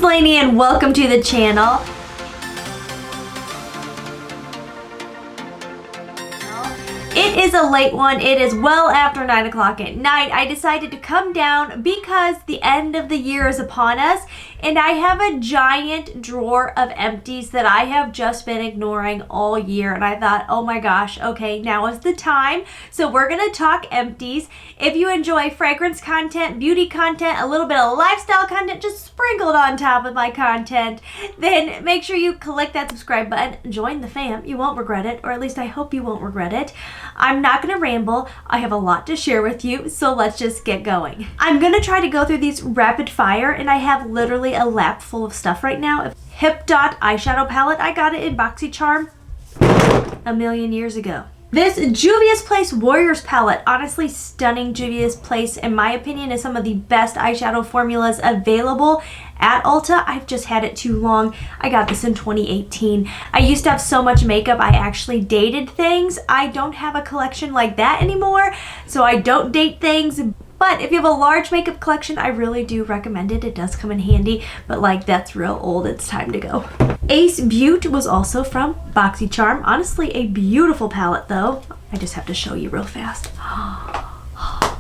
Laynie and welcome to the channel. It is a late one. It is well after 9 o'clock at night. I decided to come down because the end of the year is upon us and I have a giant drawer of empties that I have just been ignoring all year, and I thought, oh my gosh, okay, now is the time. So we're gonna talk empties. If you enjoy fragrance content, beauty content, a little bit of lifestyle content just sprinkled on top of my content, then make sure you click that subscribe button, join the fam. You won't regret it, or at least I hope you won't regret it. I'm not gonna ramble. I have a lot to share with you, so let's just get going. I'm gonna try to go through these rapid fire, and I have literally a lap full of stuff right now. Hip Dot eyeshadow palette. I got it in BoxyCharm a million years ago. This Juvia's Place Warriors palette, honestly stunning. Juvia's Place, in my opinion, is some of the best eyeshadow formulas available at Ulta. I've just had it too long. I got this in 2018. I used to have so much makeup, I actually dated things. I don't have a collection like that anymore, so I don't date things. But if you have a large makeup collection, I really do recommend it. It does come in handy, but like that's real old. It's time to go. Ace Beaut was also from BoxyCharm. Honestly, a beautiful palette though. I just have to show you real fast.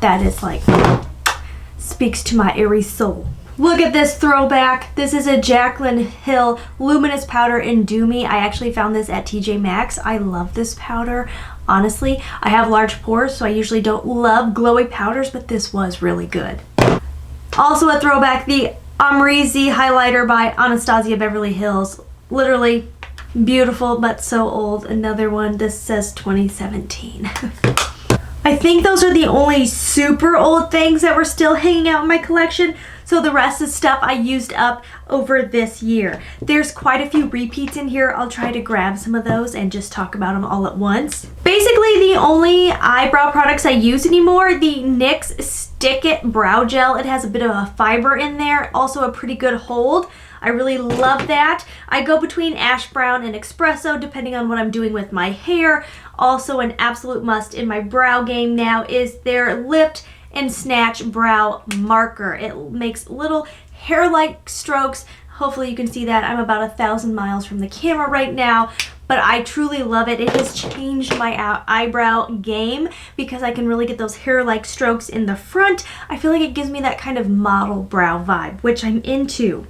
That is like, speaks to my airy soul. Look at this throwback. This is a Jaclyn Hill Luminous Powder in Do Me. I actually found this at TJ Maxx. I love this powder. Honestly, I have large pores, so I usually don't love glowy powders, but this was really good. Also a throwback, the Omri Z highlighter by Anastasia Beverly Hills. Literally beautiful, but so old. Another one, this says 2017. I think those are the only super old things that were still hanging out in my collection. So the rest is stuff I used up over this year. There's quite a few repeats in here. I'll try to grab some of those and just talk about them all at once. Basically, the only eyebrow products I use anymore, the NYX Stick It Brow Gel. It has a bit of a fiber in there, also a pretty good hold. I really love that. I go between ash brown and espresso depending on what I'm doing with my hair. Also an absolute must in my brow game now is their Lift and Snatch Brow Marker. It makes little hair-like strokes. Hopefully you can see that. I'm about 1,000 miles from the camera right now, but I truly love it. It has changed my eyebrow game because I can really get those hair-like strokes in the front. I feel like it gives me that kind of model brow vibe, which I'm into.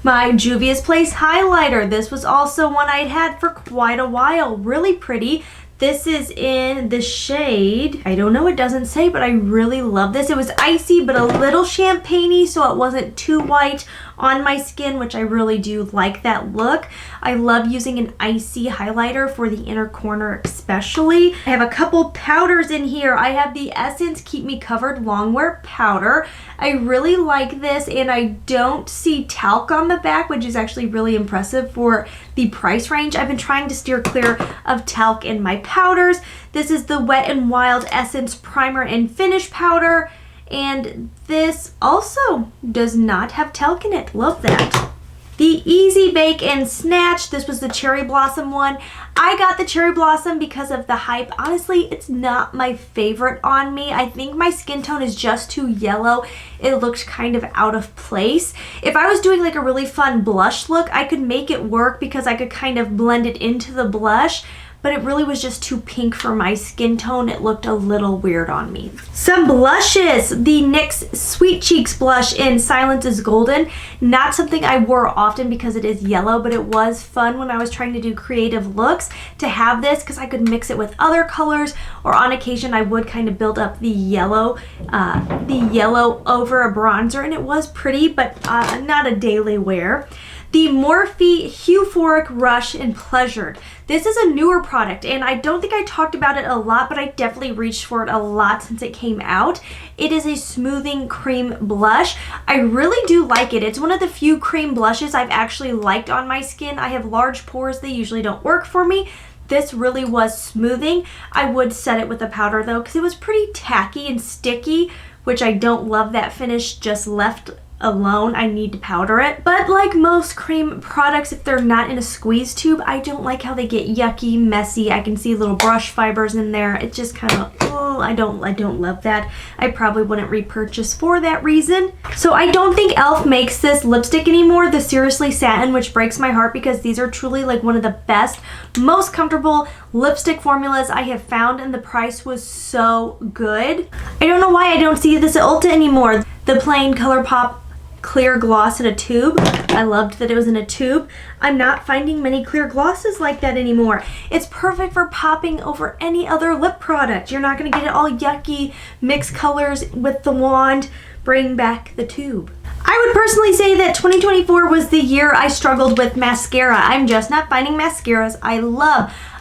My Juvia's Place highlighter. This was also one I'd had for quite a while. Really pretty. This is in the shade, I don't know, it doesn't say, but I really love this. It was icy, but a little champagne-y, so it wasn't too white on my skin, which I really do like that look. I love using an icy highlighter for the inner corner especially. I have a couple powders in here. I have the Essence Keep Me Covered Longwear Powder. I really like this, and I don't see talc on the back, which is actually really impressive for the price range. I've been trying to steer clear of talc in my powders. This is the Wet n Wild Essence Primer and Finish Powder, and this also does not have talc in it. Love that. The Easy Bake and Snatch. This was the Cherry Blossom one. I got the Cherry Blossom because of the hype. Honestly, it's not my favorite on me. I think my skin tone is just too yellow. It looks kind of out of place. If I was doing like a really fun blush look, I could make it work because I could kind of blend it into the blush, but it really was just too pink for my skin tone. It looked a little weird on me. Some blushes. The NYX Sweet Cheeks blush in Silence is Golden. Not something I wore often because it is yellow, but it was fun when I was trying to do creative looks to have this because I could mix it with other colors, or on occasion I would kind of build up the yellow over a bronzer, and it was pretty, but not a daily wear. The Morphe Euphoric Rush and Pleasured. This is a newer product, and I don't think I talked about it a lot, but I definitely reached for it a lot since it came out. It is a smoothing cream blush. I really do like it. It's one of the few cream blushes I've actually liked on my skin. I have large pores. They usually don't work for me. This really was smoothing. I would set it with a powder though, because it was pretty tacky and sticky, which I don't love that finish just left alone. I need to powder it. But like most cream products, if they're not in a squeeze tube, I don't like how they get yucky, messy. I can see little brush fibers in there. It just kind of, oh, I don't love that. I probably wouldn't repurchase for that reason. So I don't think e.l.f. makes this lipstick anymore, the Seriously Satin, which breaks my heart because these are truly like one of the best, most comfortable lipstick formulas I have found, and the price was so good. I don't know why I don't see this at Ulta anymore. The plain ColourPop clear gloss in a tube. I loved that it was in a tube. I'm not finding many clear glosses like that anymore. It's perfect for popping over any other lip product. You're not going to get it all yucky, mixed colors with the wand. Bring back the tube. I would personally say that 2024 was the year I struggled with mascara. I'm just not finding mascaras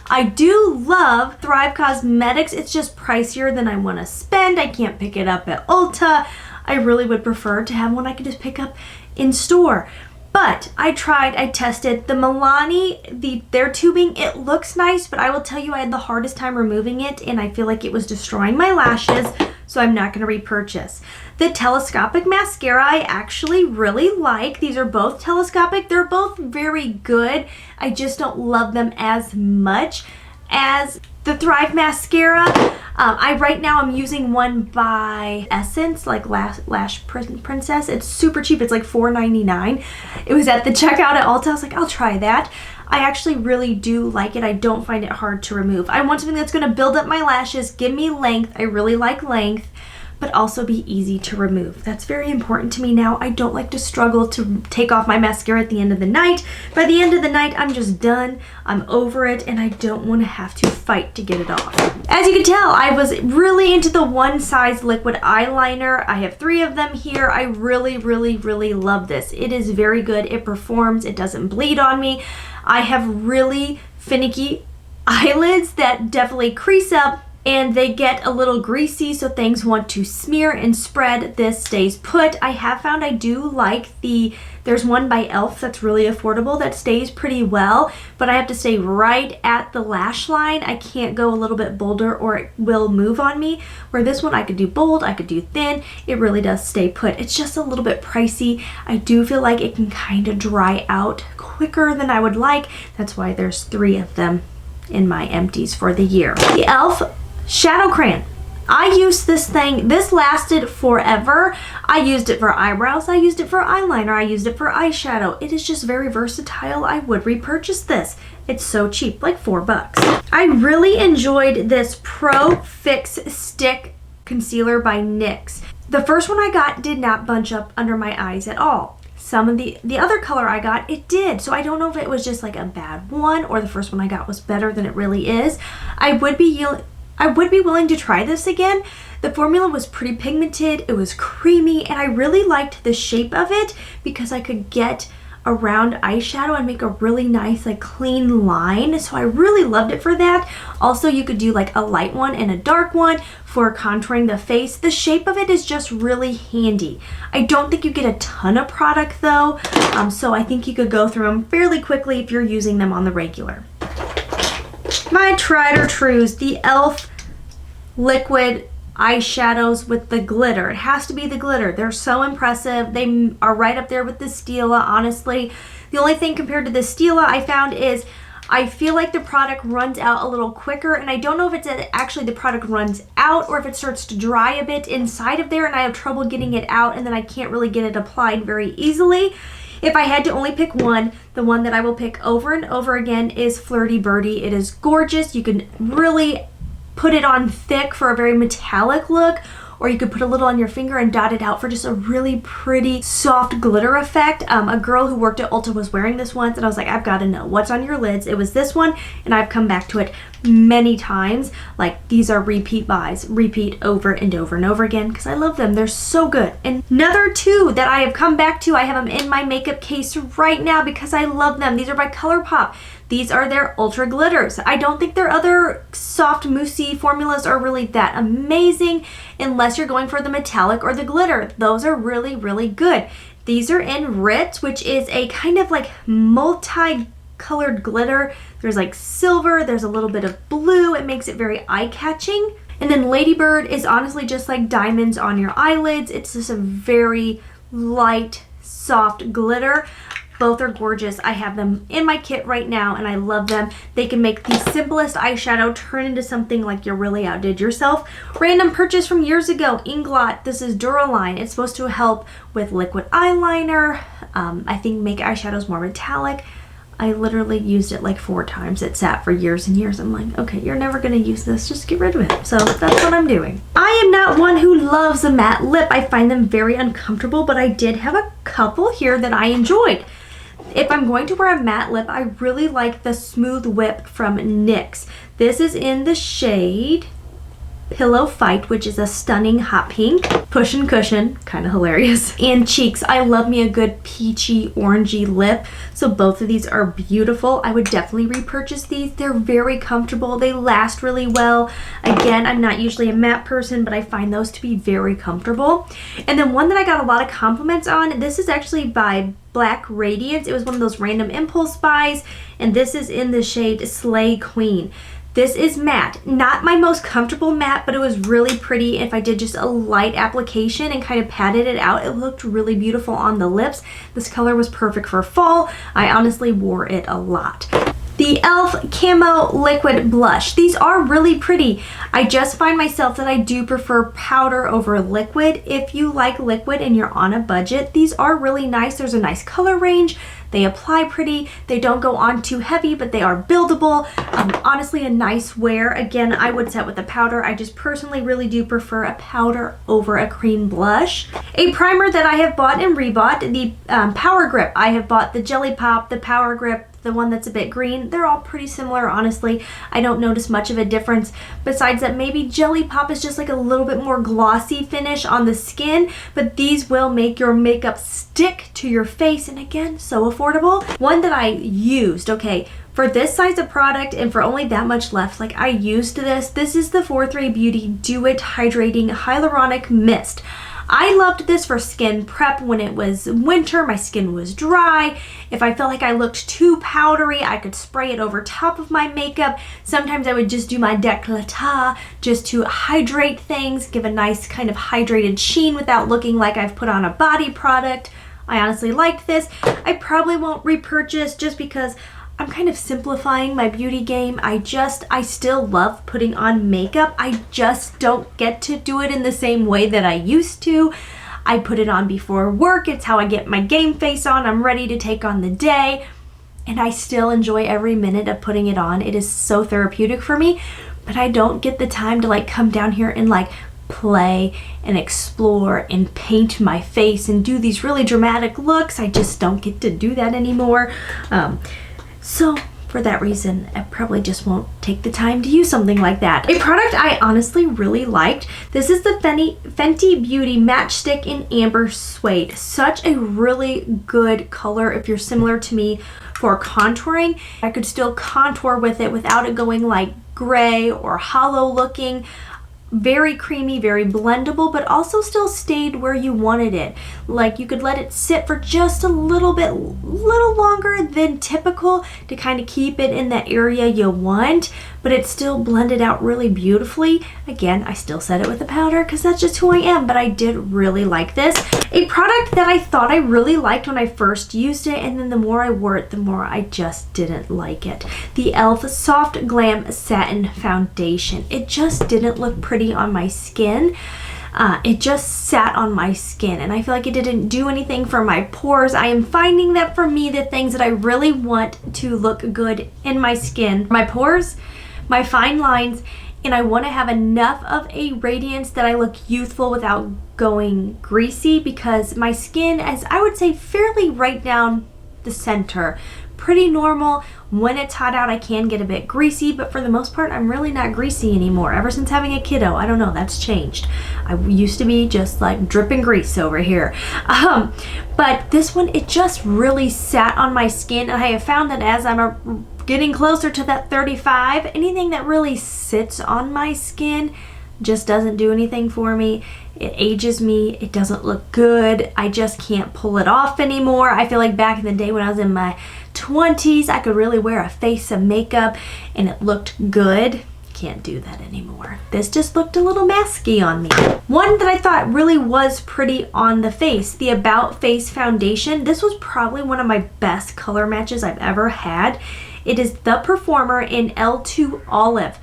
I do love Thrive Cosmetics. It's just pricier than I want to spend. I can't pick it up at Ulta. I really would prefer to have one I could just pick up in store. But I tested the Milani, their tubing. It looks nice, but I will tell you I had the hardest time removing it, and I feel like it was destroying my lashes, so I'm not going to repurchase. The telescopic mascara I actually really like. These are both telescopic. They're both very good. I just don't love them as much as the Thrive mascara. Right now I'm using one by Essence, like Lash Princess. It's super cheap. It's like $4.99. It was at the checkout at Ulta. I was like, I'll try that. I actually really do like it. I don't find it hard to remove. I want something that's going to build up my lashes, give me length. I really like length, but also be easy to remove. That's very important to me now. I don't like to struggle to take off my mascara at the end of the night. By the end of the night, I'm just done. I'm over it, and I don't want to have to fight to get it off. As you can tell, I was really into the one size liquid eyeliner. I have 3 of them here. I really, really, really love this. It is very good. It performs. It doesn't bleed on me. I have really finicky eyelids that definitely crease up, and they get a little greasy, so things want to smear and spread. This stays put. I have found I do like there's one by e.l.f. that's really affordable that stays pretty well, but I have to stay right at the lash line. I can't go a little bit bolder or it will move on me, where this one I could do bold, I could do thin. It really does stay put. It's just a little bit pricey. I do feel like it can kind of dry out quicker than I would like. That's why there's 3 of them in my empties for the year. The e.l.f. Shadow Crayon. I used this thing. This lasted forever. I used it for eyebrows. I used it for eyeliner. I used it for eyeshadow. It is just very versatile. I would repurchase this. It's so cheap, like $4. I really enjoyed this Pro Fix Stick Concealer by NYX. The first one I got did not bunch up under my eyes at all. Some of the other color I got, it did. So I don't know if it was just like a bad one or the first one I got was better than it really is. I would be willing to try this again. The formula was pretty pigmented, it was creamy, and I really liked the shape of it because I could get around eyeshadow and make a really nice, like, clean line. So I really loved it for that. Also, you could do like a light one and a dark one for contouring the face. The shape of it is just really handy. I don't think you get a ton of product though, so I think you could go through them fairly quickly if you're using them on the regular. My tried or trues, the e.l.f. liquid eyeshadows with the glitter. It has to be the glitter. They're so impressive. They are right up there with the Stila, honestly. The only thing compared to the Stila I found is I feel like the product runs out a little quicker, and I don't know if it's actually the product runs out or if it starts to dry a bit inside of there and I have trouble getting it out, and then I can't really get it applied very easily. If I had to only pick one, the one that I will pick over and over again is Flirty Birdie. It is gorgeous. You can really put it on thick for a very metallic look, or you could put a little on your finger and dot it out for just a really pretty soft glitter effect. A girl who worked at Ulta was wearing this once, and I was like, I've got to know what's on your lids. It was this one, and I've come back to it many times. Like, these are repeat buys, repeat over and over and over again, because I love them. They're so good. And another 2 that I have come back to, I have them in my makeup case right now because I love them. These are by ColourPop. These are their Ultra Glitters. I don't think their other soft moussey formulas are really that amazing unless you're going for the metallic or the glitter. Those are really, really good. These are in Rit, which is a kind of like multi-colored glitter. There's like silver, there's a little bit of blue. It makes it very eye-catching. And then Ladybird is honestly just like diamonds on your eyelids. It's just a very light, soft glitter. Both are gorgeous. I have them in my kit right now and I love them. They can make the simplest eyeshadow turn into something like you really outdid yourself. Random purchase from years ago, Inglot. This is Duraline. It's supposed to help with liquid eyeliner. I think make eyeshadows more metallic. I literally used it like 4 times. It sat for years and years. I'm like, okay, you're never gonna use this. Just get rid of it. So that's what I'm doing. I am not one who loves a matte lip. I find them very uncomfortable, but I did have a couple here that I enjoyed. If I'm going to wear a matte lip, I really like the Smooth Whip from NYX. This is in the shade Pillow Fight, which is a stunning hot pink. Push and Cushion, kind of hilarious. And Cheeks, I love me a good peachy, orangey lip. So both of these are beautiful. I would definitely repurchase these. They're very comfortable. They last really well. Again, I'm not usually a matte person, but I find those to be very comfortable. And then one that I got a lot of compliments on, this is actually by Black Radiance. It was one of those random impulse buys, and this is in the shade Slay Queen. This is matte. Not my most comfortable matte, but it was really pretty. If I did just a light application and kind of patted it out, it looked really beautiful on the lips. This color was perfect for fall. I honestly wore it a lot. The e.l.f. Camo Liquid Blush. These are really pretty. I just find myself that I do prefer powder over liquid. If you like liquid and you're on a budget, these are really nice. There's a nice color range. They apply pretty. They don't go on too heavy, but they are buildable. Honestly, a nice wear. Again, I would set with a powder. I just personally really do prefer a powder over a cream blush. A primer that I have bought and rebought, the Power Grip. I have bought the Jelly Pop, the Power Grip, the one that's a bit green. They're all pretty similar, honestly. I don't notice much of a difference besides that maybe Jelly Pop is just like a little bit more glossy finish on the skin, but these will make your makeup stick to your face, and again, so affordable. One that I used, okay, for this size of product and for only that much left, like I used this. This is the 4-3 Beauty Do It Hydrating Hyaluronic Mist. I loved this for skin prep when it was winter, my skin was dry. If I felt like I looked too powdery, I could spray it over top of my makeup. Sometimes I would just do my décolleté just to hydrate things, give a nice kind of hydrated sheen without looking like I've put on a body product. I honestly liked this. I probably won't repurchase just because I'm kind of simplifying my beauty game. I still love putting on makeup. I just don't get to do it in the same way that I used to. I put it on before work. It's how I get my game face on. I'm ready to take on the day. And I still enjoy every minute of putting it on. It is so therapeutic for me. But I don't get the time to like come down here and like play and explore and paint my face and do these really dramatic looks. I just don't get to do that anymore. So for that reason, I probably just won't take the time to use something like that. A product I honestly really liked. This is the Fenty Beauty Matchstick in Amber Suede. Such a really good color if you're similar to me for contouring. I could still contour with it without it going like gray or hollow looking. Very creamy, very blendable, but also still stayed where you wanted it. Like you could let it sit for just a little longer than typical to kind of keep it in the area you want, but it still blended out really beautifully. Again, I still set it with a powder because that's just who I am, but I did really like this. A product that I thought I really liked when I first used it, and then the more I wore it, the more I just didn't like it. The e.l.f. Soft Glam Satin Foundation. It just didn't look pretty on my skin. It just sat on my skin and I feel like it didn't do anything for my pores. I am finding that for me, the things that I really want to look good in my skin, my pores, my fine lines, and I want to have enough of a radiance that I look youthful without going greasy, because my skin, as I would say, fairly right down the center, pretty normal. When it's hot out, I can get a bit greasy, but for the most part, I'm really not greasy anymore. Ever since having a kiddo, I don't know, that's changed. I used to be just like dripping grease over here. But this one, it just really sat on my skin, and I have found that as I'm getting closer to that 35, anything that really sits on my skin just doesn't do anything for me. It ages me. It doesn't look good. I just can't pull it off anymore. I feel like back in the day when I was in my 20s, I could really wear a face of makeup and it looked good. can't do that anymore. This just looked a little masky on me. One that I thought really was pretty on the face, the About Face foundation. This was probably one of my best color matches I've ever had. It is the Performer in L2 Olive.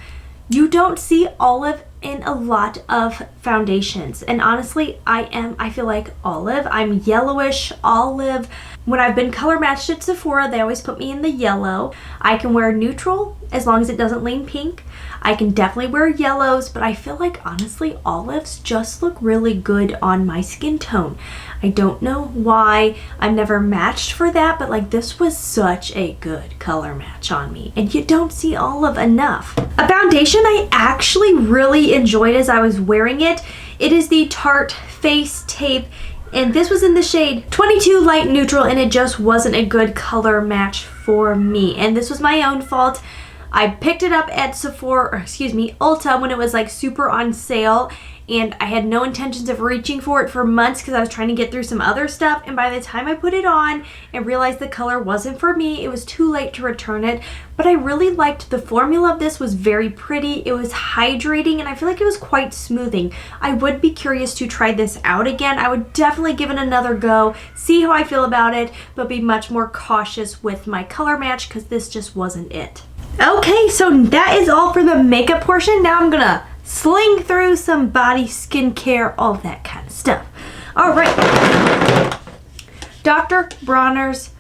You don't see olive in a lot of foundations, and honestly I feel like olive. I'm yellowish olive. When I've been color matched at Sephora, they always put me in the yellow. I can wear neutral as long as it doesn't lean pink. I can definitely wear yellows, but I feel like honestly olives just look really good on my skin tone. I don't know why. I've never matched for that, but like this was such a good color match on me, and you don't see olive enough. A foundation I actually really enjoyed as I was wearing it. It is the Tarte Face Tape, and this was in the shade 22 Light Neutral, and it just wasn't a good color match for me, and this was my own fault. I picked it up at Ulta when it was like super on sale, and I had no intentions of reaching for it for months because I was trying to get through some other stuff, and by the time I put it on and realized the color wasn't for me, it was too late to return it. But I really liked the formula of this. Was very pretty. It was hydrating, and I feel like it was quite smoothing. I would be curious to try this out again. I would definitely give it another go, see how I feel about it, but be much more cautious with my color match because this just wasn't it. Okay, so that is all for the makeup portion. Now I'm gonna sling through some body skincare, all that kind of stuff. All right, Dr. Bronner's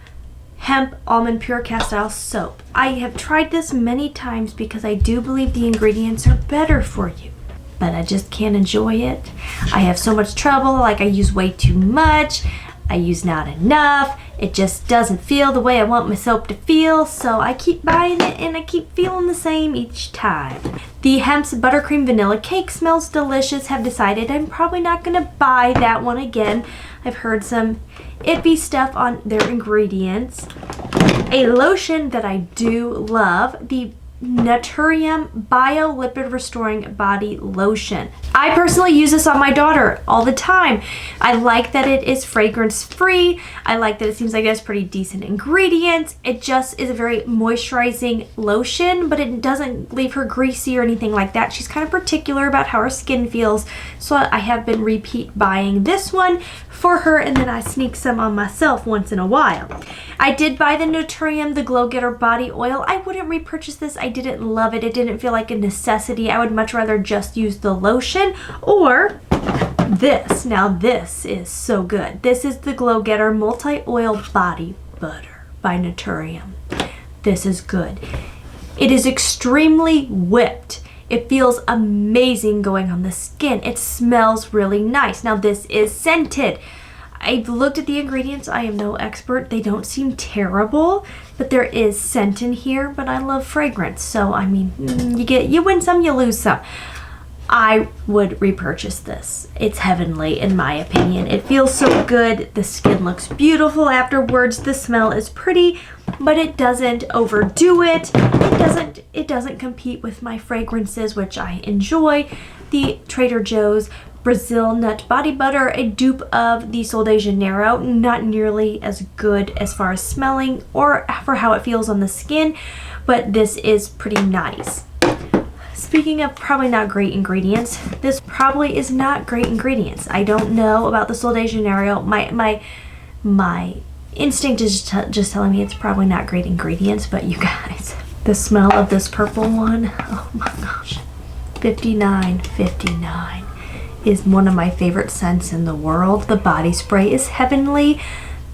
Hemp Almond Pure Castile Soap. I have tried this many times because I do believe the ingredients are better for you, but I just can't enjoy it. I have so much trouble, like I use way too much, I use not enough. It just doesn't feel the way I want my soap to feel, so I keep buying it and I keep feeling the same each time. The Hemp's Buttercream Vanilla Cake smells delicious. Have decided I'm probably not going to buy that one again. I've heard some iffy stuff on their ingredients. A lotion that I do love, the Naturium Bio Lipid Restoring Body Lotion. I personally use this on my daughter all the time. I like that it is fragrance free. I like that it seems like it has pretty decent ingredients. It just is a very moisturizing lotion, but it doesn't leave her greasy or anything like that. She's kind of particular about how her skin feels, so I have been repeat buying this one for her, and then I sneak some on myself once in a while. I did buy the Naturium, the Glow Getter Body Oil. I wouldn't repurchase this. I didn't love it. It didn't feel like a necessity. I would much rather just use the lotion or this. Now this is so good. This is the Glow Getter Multi-Oil Body Butter by Naturium. This is good. It is extremely whipped. It feels amazing going on the skin. It smells really nice. Now this is scented. I've looked at the ingredients. I am no expert. They don't seem terrible, but there is scent in here, but I love fragrance. So, I mean, you win some, you lose some. I would repurchase this. It's heavenly in my opinion. It feels so good. The skin looks beautiful afterwards. The smell is pretty, but it doesn't overdo it. It doesn't compete with my fragrances, which I enjoy. The Trader Joe's Brazil Nut Body Butter, a dupe of the Sol de Janeiro, not nearly as good as far as smelling or for how it feels on the skin, but this is pretty nice. Speaking of probably not great ingredients, this probably is not great ingredients. I don't know about the Sol de Janeiro. My instinct is just telling me it's probably not great ingredients, but you guys, the smell of this purple one, oh my gosh, $59.59 is one of my favorite scents in the world. The body spray is heavenly.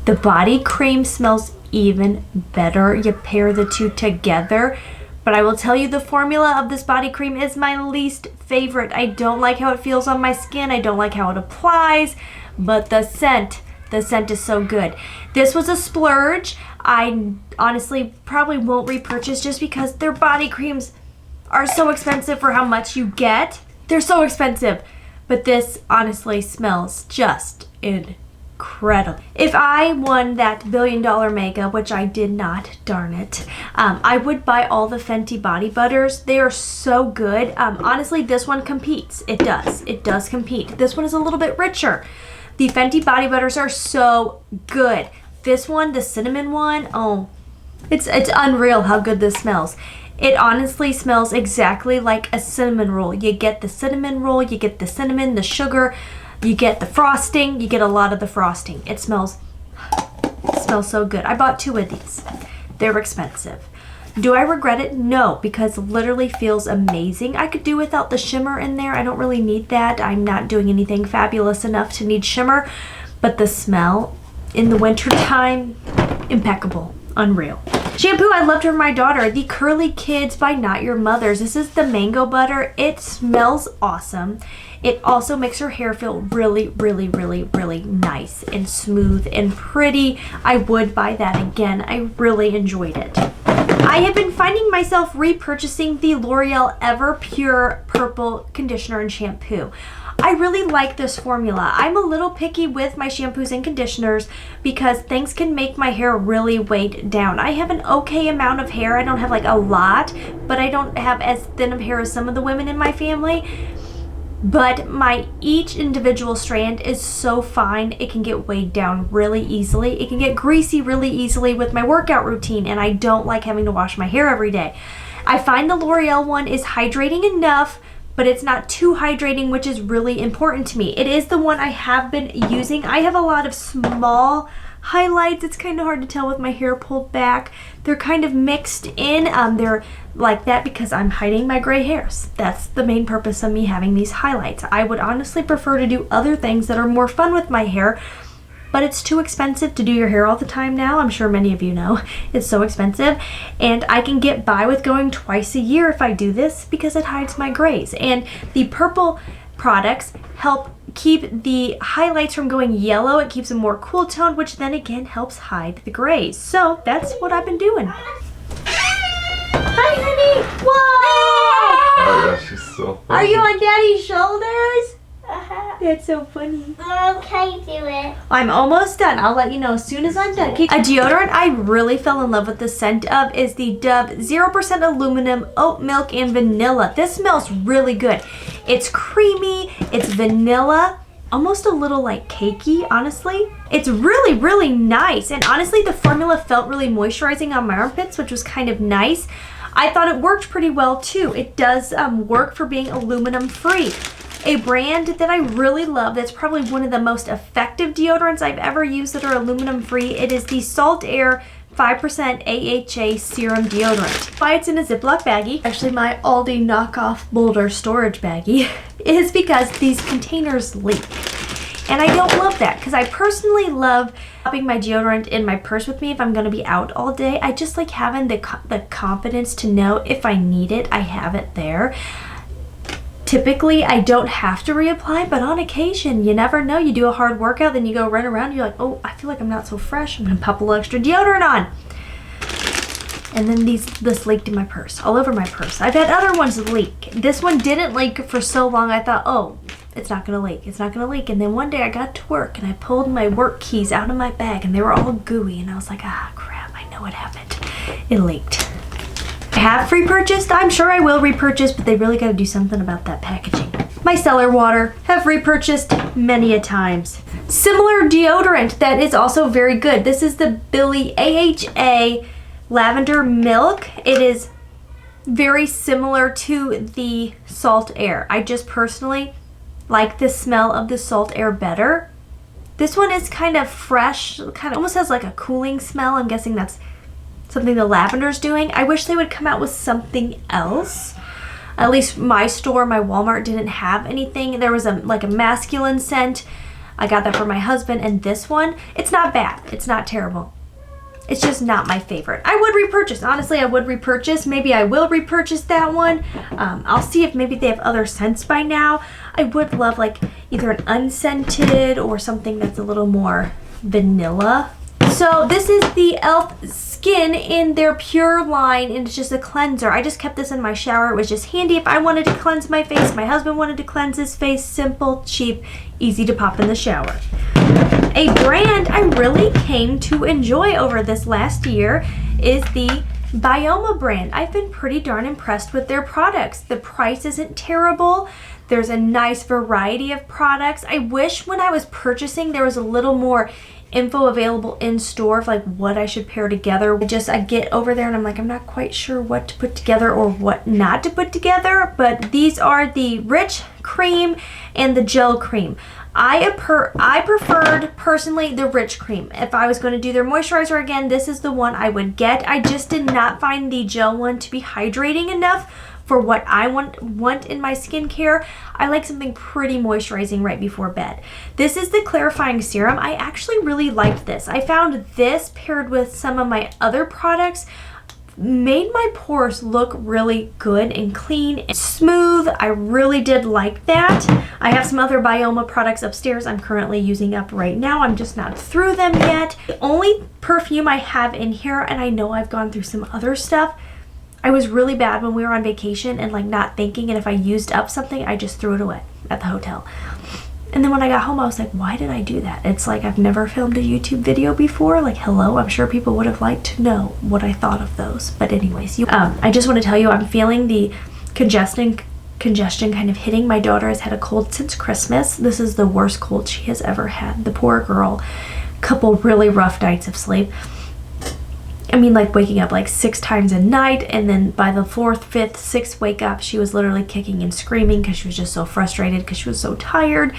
The body cream smells even better. You pair the two together. But I will tell you, the formula of this body cream is my least favorite. I don't like how it feels on my skin. I don't like how it applies, but the scent is so good. This was a splurge. I honestly probably won't repurchase just because their body creams are so expensive for how much you get. They're so expensive. But this honestly smells just incredible. If I won that $1 billion makeup, which I did not, darn it, I would buy all the Fenty body butters. They are so good. Honestly, this one competes. It does. It does compete. This one is a little bit richer. The Fenty body butters are so good. This one, the cinnamon one, oh, it's unreal how good this smells. It honestly smells exactly like a cinnamon roll. You get the cinnamon roll, you get the cinnamon, the sugar, you get the frosting, you get a lot of the frosting. It smells so good. I bought 2 of these. They're expensive. Do I regret it? No, because it literally feels amazing. I could do without the shimmer in there. I don't really need that. I'm not doing anything fabulous enough to need shimmer, but the smell in the winter time, impeccable, unreal. Shampoo I loved for my daughter, the Curly Kids by Not Your Mother's. This is the mango butter. It smells awesome. It also makes her hair feel really, really, really, really nice and smooth and pretty. I would buy that again. I really enjoyed it. I have been finding myself repurchasing the L'Oreal Ever Pure Purple Conditioner and Shampoo. I really like this formula. I'm a little picky with my shampoos and conditioners because things can make my hair really weighed down. I have an okay amount of hair. I don't have like a lot, but I don't have as thin of hair as some of the women in my family. But each individual strand is so fine, it can get weighed down really easily. It can get greasy really easily with my workout routine, and I don't like having to wash my hair every day. I find the L'Oreal one is hydrating enough, but it's not too hydrating, which is really important to me. It is the one I have been using. I have a lot of small highlights. It's kind of hard to tell with my hair pulled back. They're kind of mixed in. They're like that because I'm hiding my gray hairs. That's the main purpose of me having these highlights. I would honestly prefer to do other things that are more fun with my hair, but it's too expensive to do your hair all the time now. I'm sure many of you know it's so expensive, and I can get by with going twice a year if I do this because it hides my grays. And the purple products help keep the highlights from going yellow. It keeps them more cool toned, which then again helps hide the grays. So that's what I've been doing. Hi, honey. Whoa! Oh yeah, she's so funny. Are you on Daddy's shoulders? Uh-huh. That's so funny. Mom, can you do it? I'm almost done. I'll let you know as soon as I'm done. A deodorant I really fell in love with the scent of is the Dove 0% aluminum oat milk and vanilla. This smells really good. It's creamy, it's vanilla, almost a little like cakey, honestly. It's really, really nice. And honestly, the formula felt really moisturizing on my armpits, which was kind of nice. I thought it worked pretty well too. It does work for being aluminum free. A brand that I really love, that's probably one of the most effective deodorants I've ever used that are aluminum free. It is the Salt Air 5% AHA Serum Deodorant. Why it's in a Ziploc baggie, actually my Aldi knockoff Boulder storage baggie, is because these containers leak. And I don't love that because I personally love having my deodorant in my purse with me if I'm going to be out all day. I just like having the confidence to know if I need it, I have it there. Typically, I don't have to reapply, but on occasion, you never know. You do a hard workout, then you go run around, you're like, oh, I feel like I'm not so fresh. I'm gonna pop a little extra deodorant on. And then this leaked in my purse, all over my purse. I've had other ones leak. This one didn't leak for so long, I thought, oh, it's not gonna leak, it's not gonna leak. And then one day I got to work and I pulled my work keys out of my bag and they were all gooey. And I was like, ah, crap, I know what happened. It leaked. I have repurchased. I'm sure I will repurchase, but they really got to do something about that packaging. My cellar water, have repurchased many a times. Similar deodorant that is also very good. This is the Billy AHA Lavender Milk. It is very similar to the Salt Air. I just personally like the smell of the Salt Air better. This one is kind of fresh, kind of almost has like a cooling smell. I'm guessing that's something the lavender's doing. I wish they would come out with something else. At least my store, my Walmart, didn't have anything. There was like a masculine scent. I got that for my husband, and this one, it's not bad. It's not terrible. It's just not my favorite. I would repurchase. Honestly, I would repurchase. Maybe I will repurchase that one. I'll see if maybe they have other scents by now. I would love like either an unscented or something that's a little more vanilla. So this is the e.l.f. Skin in their Pure line, and it's just a cleanser. I just kept this in my shower. It was just handy if I wanted to cleanse my face. My husband wanted to cleanse his face. Simple, cheap, easy to pop in the shower. A brand I really came to enjoy over this last year is the Bioma brand. I've been pretty darn impressed with their products. The price isn't terrible. There's a nice variety of products. I wish when I was purchasing there was a little more info available in store for like what I should pair together. I get over there and I'm like, I'm not quite sure what to put together or what not to put together, but these are the rich cream and the gel cream. I preferred personally the rich cream. If I was going to do their moisturizer again, this is the one I would get. I just did not find the gel one to be hydrating enough for what I want in my skincare. I like something pretty moisturizing right before bed. This is the clarifying serum. I actually really liked this. I found this paired with some of my other products made my pores look really good and clean and smooth. I really did like that. I have some other Bioma products upstairs I'm currently using up right now. I'm just not through them yet. The only perfume I have in here, and I know I've gone through some other stuff, I was really bad when we were on vacation and like not thinking, and if I used up something, I just threw it away at the hotel. And then when I got home, I was like, why did I do that? It's like I've never filmed a YouTube video before. Like, hello, I'm sure people would have liked to know what I thought of those. But anyways, I just want to tell you, I'm feeling the congestion kind of hitting. My daughter has had a cold since Christmas. This is the worst cold she has ever had. The poor girl. Couple really rough nights of sleep. I mean, like waking up like 6 times a night, and then by the 4th, 5th, 6th wake up, she was literally kicking and screaming because she was just so frustrated because she was so tired.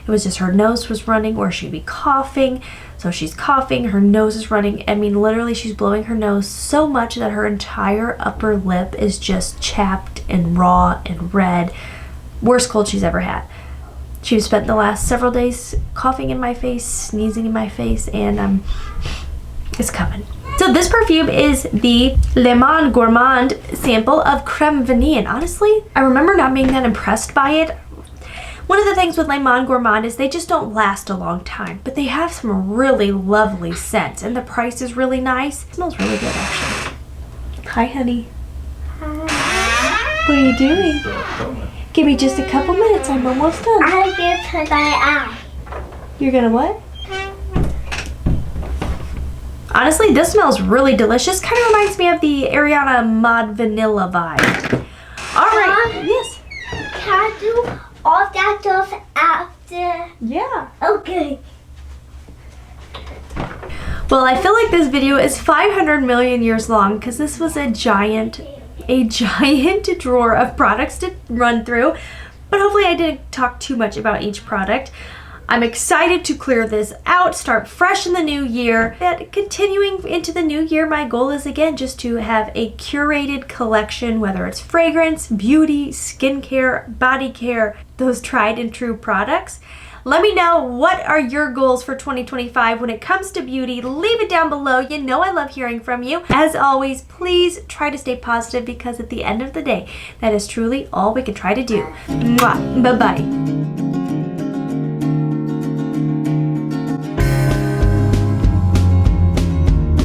It was just her nose was running, or she'd be coughing. So she's coughing, her nose is running. I mean, literally she's blowing her nose so much that her entire upper lip is just chapped and raw and red. Worst cold she's ever had. She's spent the last several days coughing in my face, sneezing in my face, and it's coming. So this perfume is the Laynie Gourmand sample of Creme Vanille. And honestly, I remember not being that impressed by it. One of the things with Laynie Gourmand is they just don't last a long time, but they have some really lovely scents, and the price is really nice. It smells really good, actually. Hi, honey. Hi. What are you doing? Give me just a couple minutes. I'm almost done. I'm going to put my eye. You're gonna what? Honestly, this smells really delicious. Kind of reminds me of the Ariana Mod Vanilla vibe. All right. Yes. Can I do all that stuff after? Yeah. Okay. Well, I feel like this video is 500 million years long because this was a giant drawer of products to run through. But hopefully I didn't talk too much about each product. I'm excited to clear this out, start fresh in the new year. And continuing into the new year, my goal is again just to have a curated collection, whether it's fragrance, beauty, skincare, body care, those tried and true products. Let me know, what are your goals for 2025 when it comes to beauty? Leave it down below. You know I love hearing from you. As always, please try to stay positive because at the end of the day, that is truly all we can try to do. Mwah. Bye-bye.